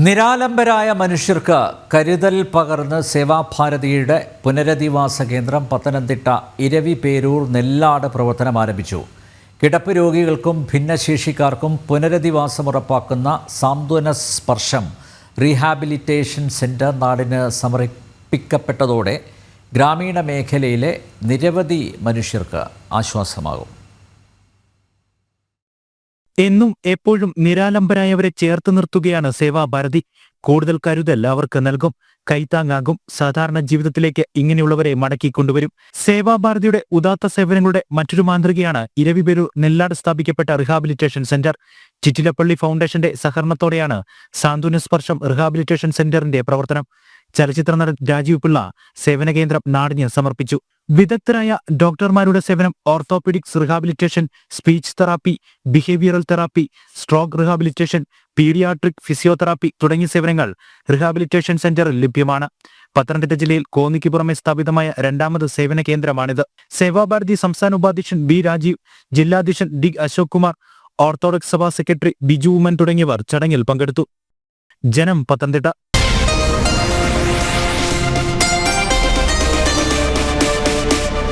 നിരാലംബരായ മനുഷ്യർക്ക് കരുതൽ പകർന്ന് സേവാഭാരതിയുടെ പുനരധിവാസ കേന്ദ്രം പത്തനംതിട്ട ഇരവിപേരൂർ നെല്ലാട് പ്രവർത്തനം ആരംഭിച്ചു. കിടപ്പ് രോഗികൾക്കും ഭിന്നശേഷിക്കാർക്കും പുനരധിവാസം ഉറപ്പാക്കുന്ന സാന്ത്വന സ്പർശം റീഹാബിലിറ്റേഷൻ സെൻറ്റർ നാടിന് സമർപ്പിക്കപ്പെട്ടതോടെ ഗ്രാമീണ മേഖലയിലെ നിരവധി മനുഷ്യർക്ക് ആശ്വാസമാകും. എന്നും എപ്പോഴും നിരാലംബരായവരെ ചേർത്ത് നിർത്തുകയാണ് സേവാഭാരതി. കൂടുതൽ കരുതൽ അവർക്ക് നൽകും, കൈത്താങ്ങാകും, സാധാരണ ജീവിതത്തിലേക്ക് ഇങ്ങനെയുള്ളവരെ മടക്കിക്കൊണ്ടുവരും. സേവാഭാരതിയുടെ ഉദാത്ത സേവനങ്ങളുടെ മറ്റൊരു മാതൃകയാണ് ഇരവിപേരൂർ നെല്ലാട് സ്ഥാപിക്കപ്പെട്ട റിഹാബിലിറ്റേഷൻ സെന്റർ. ചിറ്റിലപ്പള്ളി ഫൗണ്ടേഷന്റെ സഹകരണത്തോടെയാണ് സാന്ത്വന സ്പർശം റിഹാബിലിറ്റേഷൻ സെന്ററിന്റെ പ്രവർത്തനം. ചലച്ചിത്ര നടൻ രാജീവ് പിള്ള സേവന കേന്ദ്രം നാടിന് സമർപ്പിച്ചു. വിദഗ്ധരായ ഡോക്ടർമാരുടെ സേവനം, orthopaedics rehabilitation, speech therapy, behavioural therapy, stroke rehabilitation, paediatric physiotherapy തുടങ്ങിയ സേവനങ്ങൾ റിഹാബിലിറ്റേഷൻ സെന്ററിൽ ലഭ്യമാണ്. പത്തനംതിട്ട ജില്ലയിൽ കോന്നിക്ക് പുറമെ സ്ഥാപിതമായ രണ്ടാമത് സേവന കേന്ദ്രമാണിത്. സേവാഭാരതി സംസ്ഥാന ഉപാധ്യക്ഷൻ ബി രാജീവ്, ജില്ലാധ്യക്ഷൻ ഡി അശോക് കുമാർ, ഓർത്തഡോക്സ് സഭാ സെക്രട്ടറി ബിജു ഉമ്മൻ തുടങ്ങിയവർ ചടങ്ങിൽ പങ്കെടുത്തു. ജനം, പത്തനംതിട്ട.